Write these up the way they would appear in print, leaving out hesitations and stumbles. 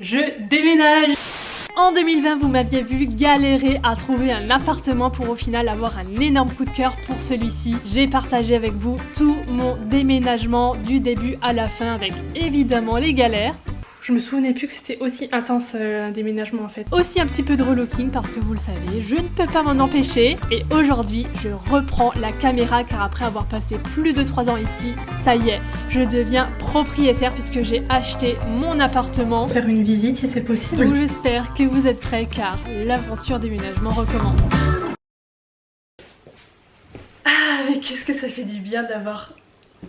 je déménage. En 2020, vous m'aviez vu galérer à trouver un appartement pour au final avoir un énorme coup de cœur pour celui-ci. J'ai partagé avec vous tout mon déménagement du début à la fin avec évidemment les galères. Je me souvenais plus que c'était aussi intense un déménagement en fait. Aussi un petit peu de relooking parce que vous le savez, je ne peux pas m'en empêcher. Et aujourd'hui, je reprends la caméra car après avoir passé plus de 3 ans ici, ça y est, je deviens propriétaire puisque j'ai acheté mon appartement. Faire une visite si c'est possible. Donc j'espère que vous êtes prêts car l'aventure déménagement recommence. Ah mais qu'est-ce que ça fait du bien d'avoir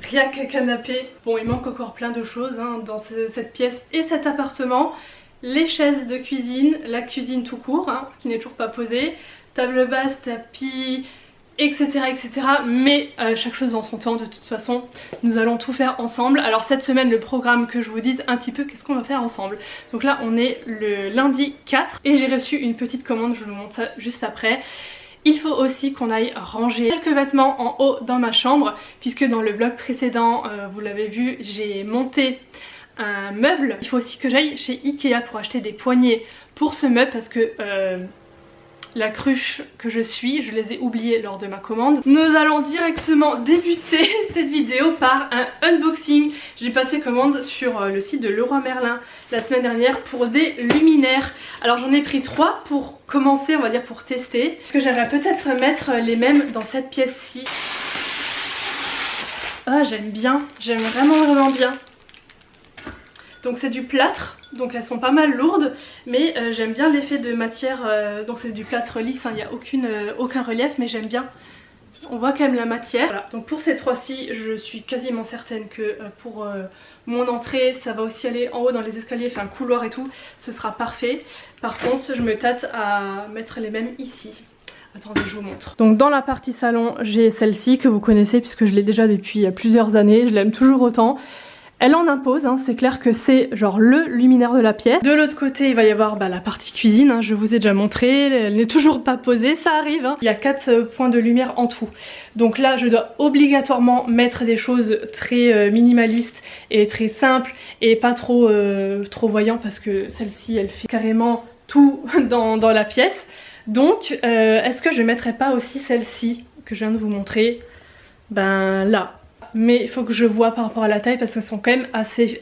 rien qu'un canapé. Bon, il manque encore plein de choses dans cette pièce et cet appartement. Les chaises de cuisine, la cuisine tout court, qui n'est toujours pas posée, table basse, tapis, etc. etc. Mais chaque chose dans son temps, de toute façon, nous allons tout faire ensemble. Alors cette semaine, le programme, que je vous dise un petit peu qu'est-ce qu'on va faire ensemble. Donc là, on est le lundi 4 et j'ai reçu une petite commande, je vous montre ça juste après. Il faut aussi qu'on aille ranger quelques vêtements en haut dans ma chambre puisque dans le vlog précédent, vous l'avez vu, j'ai monté un meuble. Il faut aussi que j'aille chez Ikea pour acheter des poignées pour ce meuble parce que la cruche que je suis, je les ai oubliées lors de ma commande. Nous allons directement débuter cette vidéo par un unboxing. J'ai passé commande sur le site de Leroy Merlin la semaine dernière pour des luminaires. Alors j'en ai pris 3 pour commencer, on va dire pour tester. Parce que j'aimerais peut-être mettre les mêmes dans cette pièce-ci. Ah j'aime bien, j'aime vraiment bien. Donc c'est du plâtre, donc elles sont pas mal lourdes, mais j'aime bien l'effet de matière, donc c'est du plâtre lisse, il n'y a aucun relief, mais j'aime bien. On voit quand même la matière. Voilà. Donc pour ces 3-ci, je suis quasiment certaine que pour mon entrée, ça va aussi aller en haut dans les escaliers, enfin couloir et tout, ce sera parfait. Par contre, je me tâte à mettre les mêmes ici. Attendez, je vous montre. Donc dans la partie salon, j'ai celle-ci que vous connaissez puisque je l'ai déjà depuis plusieurs années, je l'aime toujours autant. Elle en impose, c'est clair que c'est genre le luminaire de la pièce. De l'autre côté, il va y avoir la partie cuisine, je vous ai déjà montré, elle n'est toujours pas posée, ça arrive. Il y a 4 points de lumière en tout. Donc là, je dois obligatoirement mettre des choses très minimalistes et très simples et pas trop voyantes parce que celle-ci, elle fait carrément tout dans la pièce. Donc, est-ce que je mettrais pas aussi celle-ci que je viens de vous montrer? Ben là. Mais il faut que je vois par rapport à la taille parce qu'elles sont quand même assez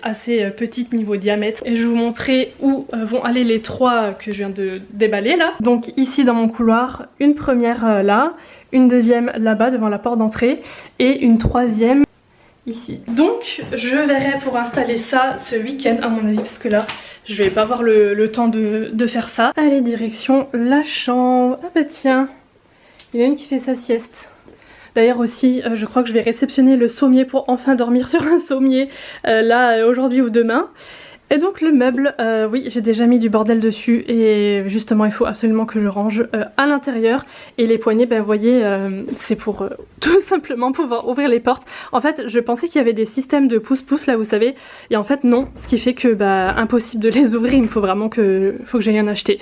petites niveau diamètre. Et je vais vous montrer où vont aller les 3 que je viens de déballer là. Donc ici dans mon couloir, une première là, une deuxième là-bas devant la porte d'entrée et une troisième ici. Donc je verrai pour installer ça ce week-end à mon avis parce que là je vais pas avoir le temps de faire ça. Allez, direction la chambre. Ah bah tiens, il y en a une qui fait sa sieste. D'ailleurs aussi, je crois que je vais réceptionner le sommier pour enfin dormir sur un sommier là aujourd'hui ou demain. Et donc le meuble, oui j'ai déjà mis du bordel dessus et justement il faut absolument que je range à l'intérieur. Et les poignées, vous voyez, c'est pour tout simplement pouvoir ouvrir les portes. En fait je pensais qu'il y avait des systèmes de pouce-pouce là vous savez, et en fait non, ce qui fait que impossible de les ouvrir, il me faut vraiment que j'aille en acheter.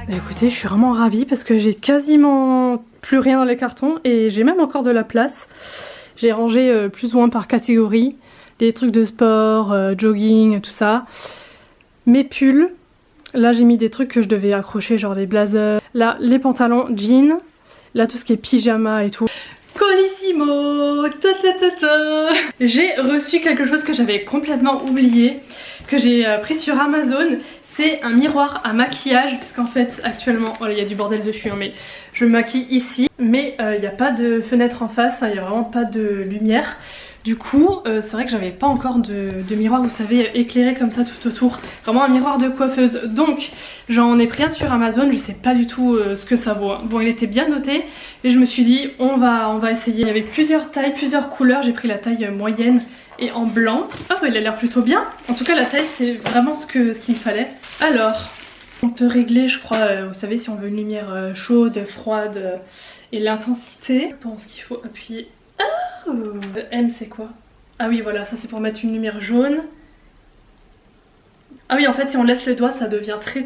Écoutez, je suis vraiment ravie parce que j'ai quasiment plus rien dans les cartons et j'ai même encore de la place. J'ai rangé plus ou moins par catégorie, les trucs de sport, jogging, tout ça. Mes pulls, là j'ai mis des trucs que je devais accrocher, genre les blazers. Là les pantalons, jeans, là tout ce qui est pyjama et tout. Colissimo, ta ta ta ta. J'ai reçu quelque chose que j'avais complètement oublié, que j'ai pris sur Amazon. c'est un miroir à maquillage, puisqu'en fait actuellement, voilà, il y a du bordel dessus, hein, mais je me maquille ici, mais il n'y a pas de fenêtre en face, il n'y a vraiment pas de lumière. Du coup, c'est vrai que j'avais pas encore de miroir, vous savez, éclairé comme ça tout autour. Vraiment un miroir de coiffeuse. Donc, j'en ai pris un sur Amazon, je sais pas du tout ce que ça vaut. Hein. Bon, il était bien noté et je me suis dit, on va essayer. Il y avait plusieurs tailles, plusieurs couleurs. J'ai pris la taille moyenne et en blanc. Oh, bah, il a l'air plutôt bien. En tout cas, la taille, c'est vraiment ce qu'il me fallait. Alors, on peut régler, je crois, vous savez, si on veut une lumière chaude, froide et l'intensité. Je pense qu'il faut appuyer. M c'est quoi? Ah oui voilà, ça c'est pour mettre une lumière jaune. Ah oui, en fait si on laisse le doigt ça devient très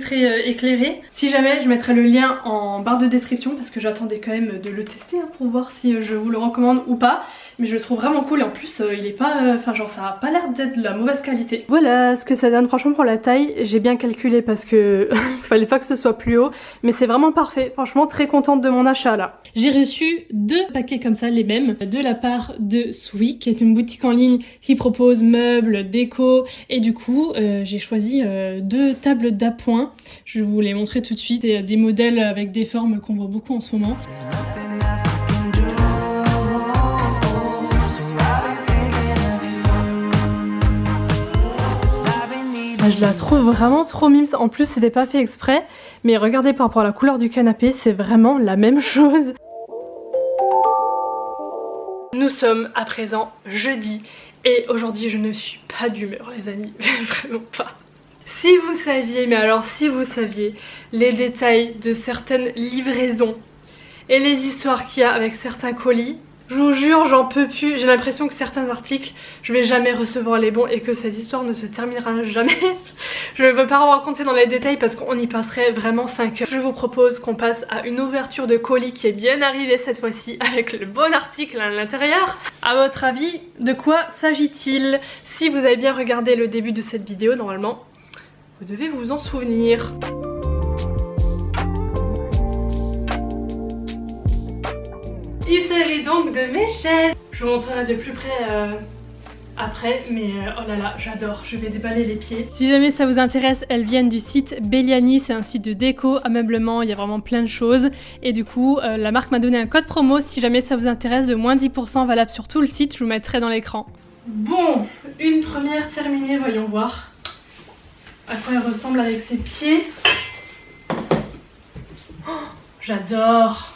éclairé. Si jamais, je mettrai le lien en barre de description parce que j'attendais quand même de le tester hein, pour voir si je vous le recommande ou pas. Mais je le trouve vraiment cool et en plus il est pas... Enfin genre ça a pas l'air d'être de la mauvaise qualité. Voilà ce que ça donne franchement pour la taille. J'ai bien calculé parce que fallait pas que ce soit plus haut. Mais c'est vraiment parfait, franchement très contente de mon achat là. J'ai reçu 2 paquets comme ça, les mêmes, de la part de Sweek, qui est une boutique en ligne qui propose meubles, déco. Et du coup j'ai choisi 2 tables d'appoint. Je vous les montrer tout de suite. C'est des modèles avec des formes qu'on voit beaucoup en ce moment. Je la trouve vraiment trop mimes. En plus c'était pas fait exprès. Mais regardez par rapport à la couleur du canapé, c'est vraiment la même chose. Nous sommes à présent jeudi. Et aujourd'hui je ne suis pas d'humeur les amis. Vraiment pas. Si vous saviez, mais alors si vous saviez les détails de certaines livraisons et les histoires qu'il y a avec certains colis, je vous jure j'en peux plus. J'ai l'impression que certains articles je vais jamais recevoir les bons et que cette histoire ne se terminera jamais. Je ne veux pas en raconter dans les détails parce qu'on y passerait vraiment 5 heures. Je vous propose qu'on passe à une ouverture de colis qui est bien arrivée cette fois-ci avec le bon article à l'intérieur. À votre avis, de quoi s'agit-il? Si vous avez bien regardé le début de cette vidéo, normalement vous devez vous en souvenir. Il s'agit donc de mes chaises. Je vous montrerai de plus près après, mais oh là là, j'adore. Je vais déballer les pieds. Si jamais ça vous intéresse, elles viennent du site Belliani. C'est un site de déco, ameublement, il y a vraiment plein de choses. Et du coup, la marque m'a donné un code promo si jamais ça vous intéresse de moins 10% valable sur tout le site. Je vous mettrai dans l'écran. Bon, une première terminée, voyons voir à quoi elle ressemble avec ses pieds. Oh, j'adore.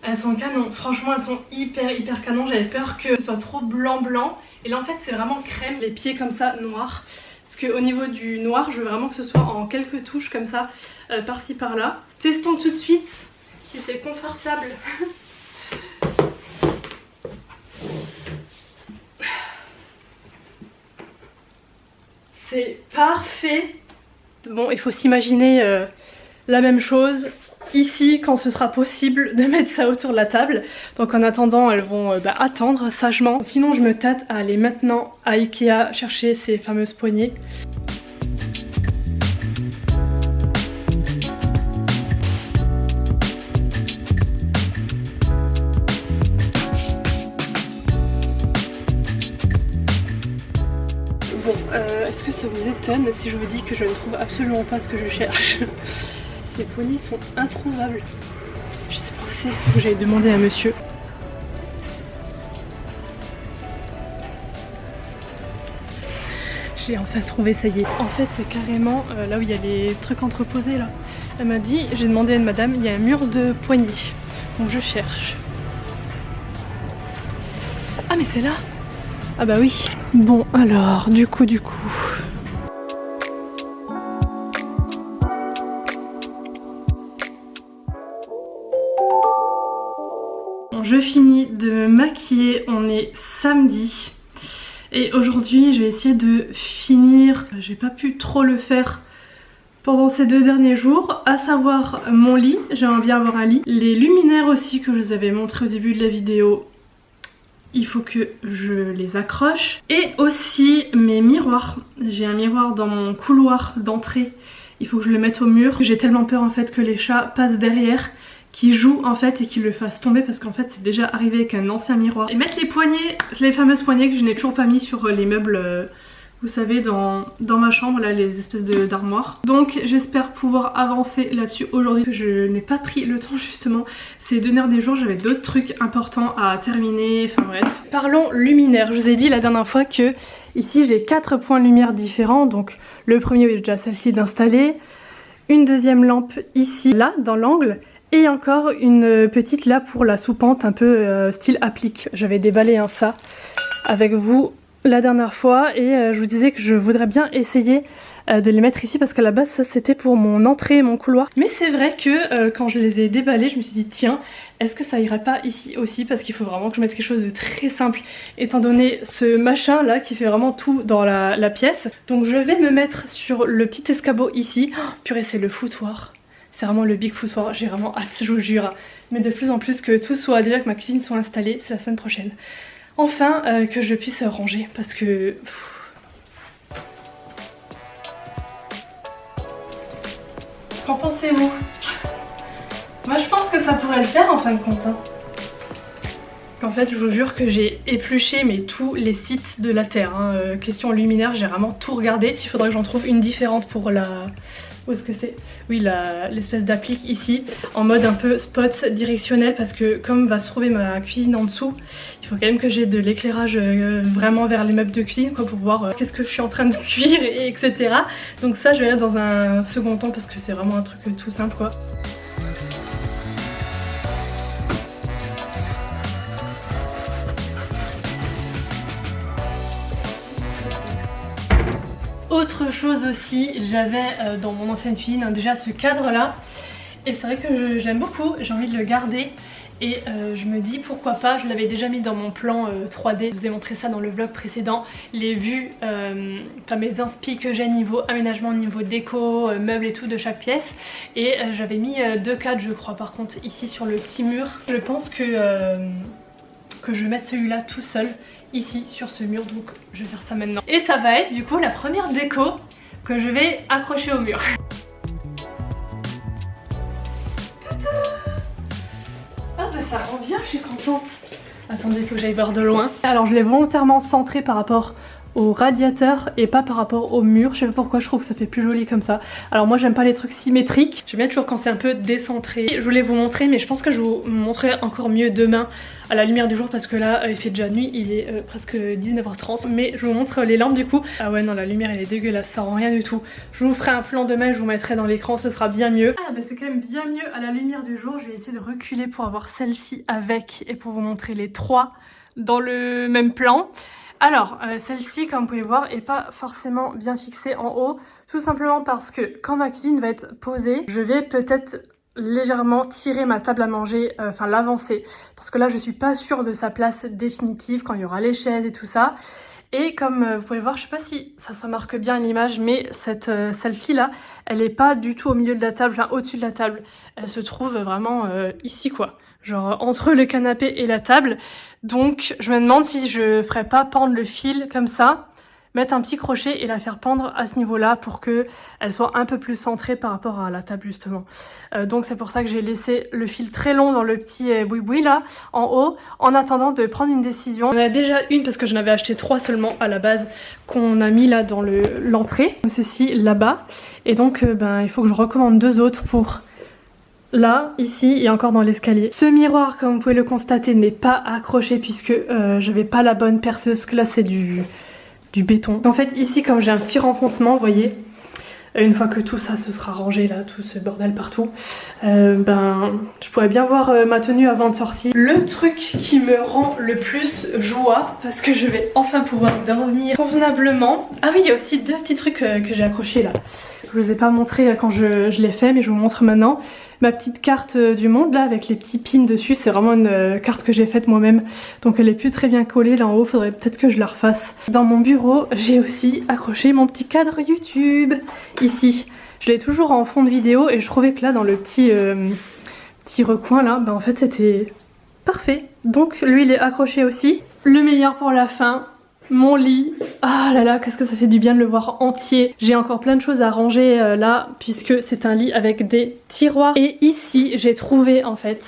Elles sont canon, franchement elles sont hyper canon. J'avais peur que ce soit trop blanc. Et là en fait c'est vraiment crème, les pieds comme ça noirs. Parce qu'au niveau du noir, je veux vraiment que ce soit en quelques touches comme ça, par-ci par-là. Testons tout de suite si c'est confortable. C'est parfait. Bon, il faut s'imaginer la même chose ici quand ce sera possible de mettre ça autour de la table. Donc en attendant, elles vont attendre sagement. Sinon, je me tâte à aller maintenant à Ikea chercher ces fameuses poignées. Bon, est-ce que ça vous étonne si je vous dis que je ne trouve absolument pas ce que je cherche? Ces poignées sont introuvables. Je sais pas où c'est, faut que j'aille demander à monsieur. J'ai enfin trouvé, ça y est. En fait c'est carrément là où il y a les trucs entreposés là. Elle m'a dit, j'ai demandé à une madame, il y a un mur de poignées. Donc je cherche. Ah mais c'est là. Ah bah oui. Bon alors, du coup. Je finis de me maquiller, on est samedi. Et aujourd'hui je vais essayer de finir, j'ai pas pu trop le faire pendant ces 2 derniers jours, à savoir mon lit, j'aimerais bien avoir un lit. Les luminaires aussi que je vous avais montré au début de la vidéo, il faut que je les accroche. Et aussi mes miroirs, j'ai un miroir dans mon couloir d'entrée, il faut que je le mette au mur. J'ai tellement peur en fait que les chats passent derrière, qui joue en fait et qui le fasse tomber parce qu'en fait c'est déjà arrivé avec un ancien miroir. Et mettre les poignées, les fameuses poignées que je n'ai toujours pas mis sur les meubles vous savez, dans ma chambre, là, les espèces d'armoires. Donc j'espère pouvoir avancer là-dessus aujourd'hui. Je n'ai pas pris le temps justement ces 2 derniers jours, j'avais d'autres trucs importants à terminer, enfin bref. Parlons luminaire, je vous ai dit la dernière fois que ici j'ai 4 points de lumière différents. Donc le premier est déjà celle-ci d'installer, une deuxième lampe ici, là, dans l'angle, et encore une petite là pour la soupente un peu style applique. J'avais déballé ça avec vous la dernière fois et je vous disais que je voudrais bien essayer de les mettre ici parce qu'à la base ça c'était pour mon entrée et mon couloir. Mais c'est vrai que quand je les ai déballés je me suis dit tiens, est-ce que ça irait pas ici aussi, parce qu'il faut vraiment que je mette quelque chose de très simple étant donné ce machin là qui fait vraiment tout dans la pièce. Donc je vais me mettre sur le petit escabeau ici. Oh, purée, c'est le foutoir. C'est vraiment le big foutoir, j'ai vraiment hâte, je vous jure. Mais de plus en plus que tout soit, déjà que ma cuisine soit installée, c'est la semaine prochaine. Enfin, que je puisse ranger parce que... Qu'en pensez-vous? Moi je pense que ça pourrait le faire en fin de compte. En fait je vous jure que j'ai épluché mais tous les sites de la terre. Question luminaire, j'ai vraiment tout regardé. Il faudrait que j'en trouve une différente pour la... Où est-ce que c'est? Oui, l'espèce d'applique ici, en mode un peu spot directionnel, parce que comme va se trouver ma cuisine en dessous, il faut quand même que j'ai de l'éclairage vraiment vers les meubles de cuisine quoi, pour voir qu'est-ce que je suis en train de cuire, etc. Donc ça je verrai dans un second temps parce que c'est vraiment un truc tout simple quoi. Autre chose aussi, j'avais dans mon ancienne cuisine déjà ce cadre là et c'est vrai que je l'aime beaucoup, j'ai envie de le garder et je me dis pourquoi pas, je l'avais déjà mis dans mon plan 3D, je vous ai montré ça dans le vlog précédent, les vues, enfin mes inspi que j'ai niveau aménagement, niveau déco, meubles et tout de chaque pièce et j'avais mis 2 cadres je crois par contre ici sur le petit mur. Je pense que je vais mettre celui-là tout seul ici sur ce mur, donc je vais faire ça maintenant. Et ça va être du coup la première déco que je vais accrocher au mur. Ah bah ça rend bien, je suis contente. Attendez, il faut que j'aille voir de loin. Alors je l'ai volontairement centré par rapport au radiateur et pas par rapport au mur, je sais pas pourquoi, je trouve que ça fait plus joli comme ça. Alors moi j'aime pas les trucs symétriques, j'aime bien toujours quand c'est un peu décentré. Je voulais vous montrer mais je pense que je vous montrerai encore mieux demain à la lumière du jour parce que là il fait déjà nuit, il est presque 19h30, mais je vous montre les lampes du coup. Ah ouais non, la lumière elle est dégueulasse, ça rend rien du tout. Je vous ferai un plan demain, je vous mettrai dans l'écran, ce sera bien mieux. Ah bah c'est quand même bien mieux à la lumière du jour, je vais essayer de reculer pour avoir celle-ci avec et pour vous montrer les 3 dans le même plan. Alors, celle-ci, comme vous pouvez voir, est pas forcément bien fixée en haut, tout simplement parce que quand ma cuisine va être posée, je vais peut-être légèrement tirer ma table à manger, enfin l'avancer, parce que là je suis pas sûre de sa place définitive quand il y aura les chaises et tout ça. Et comme vous pouvez voir, je sais pas si ça se marque bien à l'image, mais celle-ci là, elle est pas du tout au milieu de la table, enfin au-dessus de la table. Elle se trouve vraiment ici quoi, genre entre le canapé et la table. Donc je me demande si je ferais pas pendre le fil comme ça, mettre un petit crochet et la faire pendre à ce niveau-là pour que elle soit un peu plus centrée par rapport à la table justement. Donc c'est pour ça que j'ai laissé le fil très long dans le petit boui-boui là en haut en attendant de prendre une décision. On en a déjà une parce que j'en avais acheté 3 seulement à la base qu'on a mis là dans l'entrée. Ceci là-bas et donc il faut que je recommande 2 autres pour là, ici et encore dans l'escalier. Ce miroir, comme vous pouvez le constater, n'est pas accroché puisque j'avais pas la bonne perceuse parce que là c'est du béton. En fait ici comme j'ai un petit renfoncement, vous voyez, une fois que tout ça se sera rangé là, tout ce bordel partout, je pourrais bien voir ma tenue avant de sortir. Le truc qui me rend le plus joie, parce que je vais enfin pouvoir dormir convenablement. Ah oui, il y a aussi 2 petits trucs que j'ai accrochés là. Je vous les ai pas montré quand je l'ai fait, mais je vous montre maintenant. Ma petite carte du monde là avec les petits pins dessus, c'est vraiment une carte que j'ai faite moi-même, donc elle est plus très bien collée là en haut, faudrait peut-être que je la refasse. Dans mon bureau j'ai aussi accroché mon petit cadre YouTube ici. Je l'ai toujours en fond de vidéo et je trouvais que là dans le petit recoin là, en fait c'était parfait. Donc lui il est accroché aussi. Le meilleur pour la fin, mon lit. Ah là là, qu'est-ce que ça fait du bien de le voir entier. J'ai encore plein de choses à ranger là puisque c'est un lit avec des tiroirs. Et ici j'ai trouvé en fait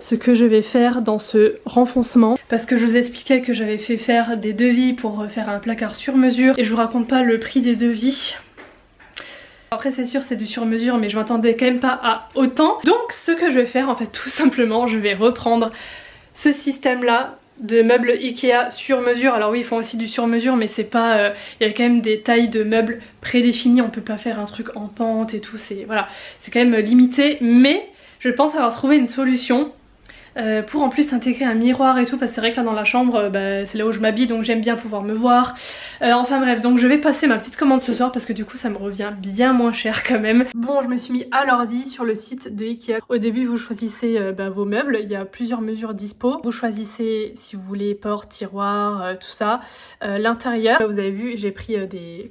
ce que je vais faire dans ce renfoncement, parce que je vous expliquais que j'avais fait faire des devis pour faire un placard sur mesure et je vous raconte pas le prix des devis. Après c'est sûr c'est du sur mesure mais je m'attendais quand même pas à autant. Donc ce que je vais faire en fait tout simplement, je vais reprendre ce système là de meubles Ikea sur mesure. Alors oui ils font aussi du sur mesure mais c'est pas... il y a quand même des tailles de meubles prédéfinies, on peut pas faire un truc en pente et tout, c'est voilà, c'est quand même limité. Mais je pense avoir trouvé une solution pour en plus intégrer un miroir et tout, parce que c'est vrai que là dans la chambre c'est là où je m'habille donc j'aime bien pouvoir me voir. Enfin bref, donc je vais passer ma petite commande ce soir parce que du coup ça me revient bien moins cher quand même. Bon, je me suis mis à l'ordi sur le site de Ikea. Au début vous choisissez vos meubles, il y a plusieurs mesures dispo. Vous choisissez si vous voulez porte, tiroir, tout ça. L'intérieur, vous avez vu j'ai pris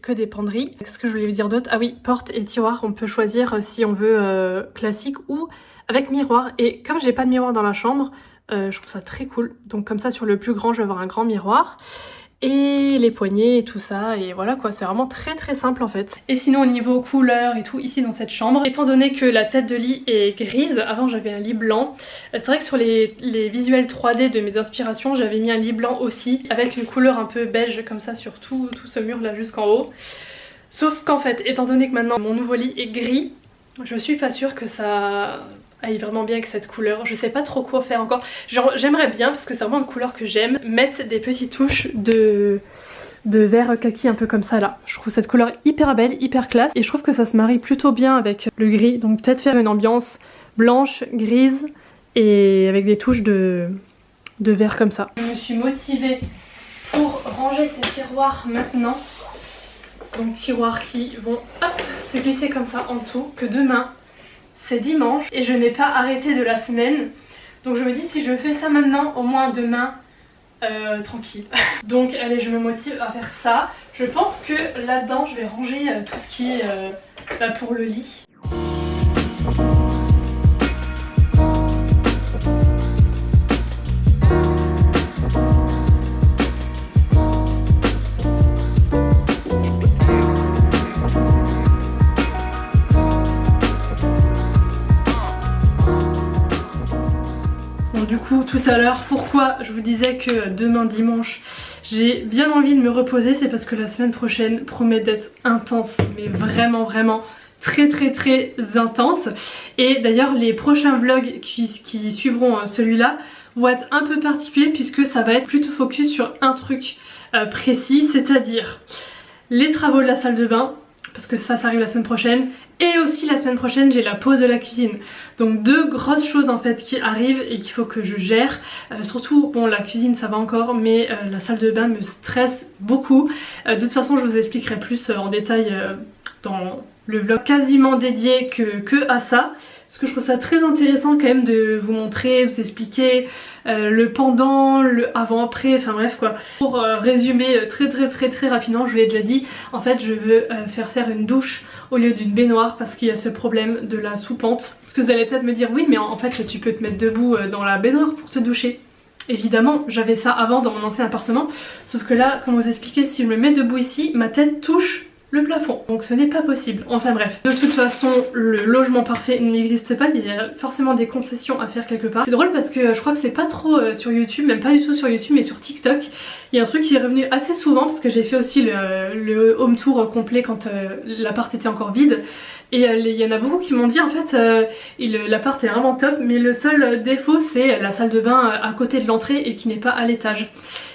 que des penderies. Qu'est-ce que je voulais vous dire d'autre? Ah oui, porte et tiroir, on peut choisir si on veut classique ou avec miroir. Et comme j'ai pas de miroir dans la chambre, je trouve ça très cool. Donc comme ça sur le plus grand je vais avoir un grand miroir. Et les poignées et tout ça, et voilà quoi, c'est vraiment très simple en fait. Et sinon au niveau couleur et tout, ici dans cette chambre, étant donné que la tête de lit est grise, avant j'avais un lit blanc, c'est vrai que sur les visuels 3D de mes inspirations, j'avais mis un lit blanc aussi, avec une couleur un peu beige comme ça sur tout ce mur là jusqu'en haut. Sauf qu'en fait, étant donné que maintenant mon nouveau lit est gris, je suis pas sûre que ça aille vraiment bien avec cette couleur. Je sais pas trop quoi faire encore. J'aimerais bien, parce que c'est vraiment une couleur que j'aime, mettre des petites touches de vert kaki un peu comme ça là. Je trouve cette couleur hyper belle, hyper classe, et je trouve que ça se marie plutôt bien avec le gris. Donc peut-être faire une ambiance blanche, grise et avec des touches de vert comme ça. Je me suis motivée pour ranger ces tiroirs maintenant. Donc tiroirs qui vont hop, se glisser comme ça en dessous. Que demain c'est dimanche et je n'ai pas arrêté de la semaine. Donc je me dis si je fais ça maintenant, au moins demain tranquille. Donc allez, je me motive à faire ça. Je pense que là-dedans je vais ranger tout ce qui est pour le lit. Du coup tout à l'heure, pourquoi je vous disais que demain dimanche j'ai bien envie de me reposer, c'est parce que la semaine prochaine promet d'être intense, mais vraiment très intense. Et d'ailleurs les prochains vlogs qui suivront celui-là vont être un peu particuliers puisque ça va être plutôt focus sur un truc précis, c'est-à-dire les travaux de la salle de bain, parce que ça arrive la semaine prochaine, et aussi la semaine prochaine j'ai la pause de la cuisine. Donc deux grosses choses en fait qui arrivent et qu'il faut que je gère. Surtout bon, la cuisine ça va encore, mais la salle de bain me stresse beaucoup. De toute façon je vous expliquerai plus en détail dans le vlog quasiment dédié que à ça, parce que je trouve ça très intéressant quand même de vous montrer, vous expliquer le pendant, le avant-après, enfin bref quoi. Pour résumer très rapidement, je vous l'ai déjà dit, en fait je veux faire une douche au lieu d'une baignoire parce qu'il y a ce problème de la sous-pente. Parce que vous allez peut-être me dire oui mais en fait tu peux te mettre debout dans la baignoire pour te doucher. Évidemment j'avais ça avant dans mon ancien appartement, sauf que là comme vous expliquez, si je me mets debout ici, ma tête touche le plafond, donc ce n'est pas possible. Enfin bref, de toute façon le logement parfait n'existe pas, il y a forcément des concessions à faire quelque part. C'est drôle parce que je crois que c'est pas trop sur YouTube, même pas du tout sur YouTube mais sur TikTok. Il y a un truc qui est revenu assez souvent parce que j'ai fait aussi le home tour complet quand l'appart était encore vide. Et il y en a beaucoup qui m'ont dit en fait l'appart est vraiment top, mais le seul défaut c'est la salle de bain à côté de l'entrée et qui n'est pas à l'étage.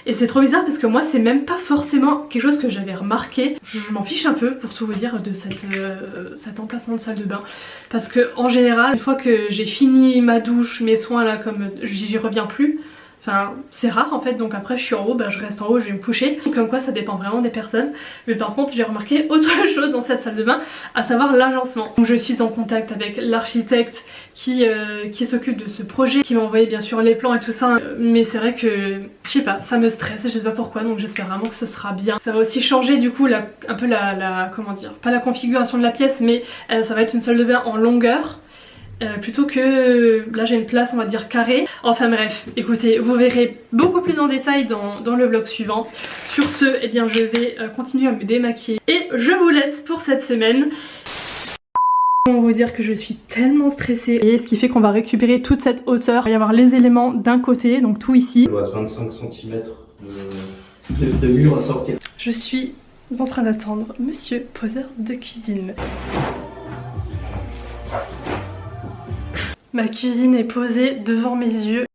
Et c'est trop bizarre parce que moi c'est même pas forcément quelque chose que j'avais remarqué. Je m'en fiche un peu pour tout vous dire de cet emplacement de salle de bain. Parce que en général, une fois que j'ai fini ma douche, mes soins là, comme j'y reviens plus. Enfin c'est rare en fait, donc après je suis en haut, je reste en haut, je vais me coucher. Comme quoi ça dépend vraiment des personnes. Mais par contre j'ai remarqué autre chose dans cette salle de bain, à savoir l'agencement. Donc je suis en contact avec l'architecte qui s'occupe de ce projet, qui m'a envoyé bien sûr les plans et tout ça. Mais c'est vrai que je sais pas, ça me stresse, je sais pas pourquoi, donc j'espère vraiment que ce sera bien. Ça va aussi changer du coup un peu comment dire, pas la configuration de la pièce, mais ça va être une salle de bain en longueur. Plutôt que là j'ai une place on va dire carrée. Enfin bref, écoutez, vous verrez beaucoup plus en détail dans le vlog suivant. Sur ce, eh bien je vais continuer à me démaquiller et je vous laisse pour cette semaine. Comment vous dire que je suis tellement stressée, et ce qui fait qu'on va récupérer toute cette hauteur. Il va y avoir les éléments d'un côté, donc tout ici. Il reste 25 cm de mur à sortir. Je suis en train d'attendre monsieur poseur de cuisine. Ma cuisine est posée devant mes yeux.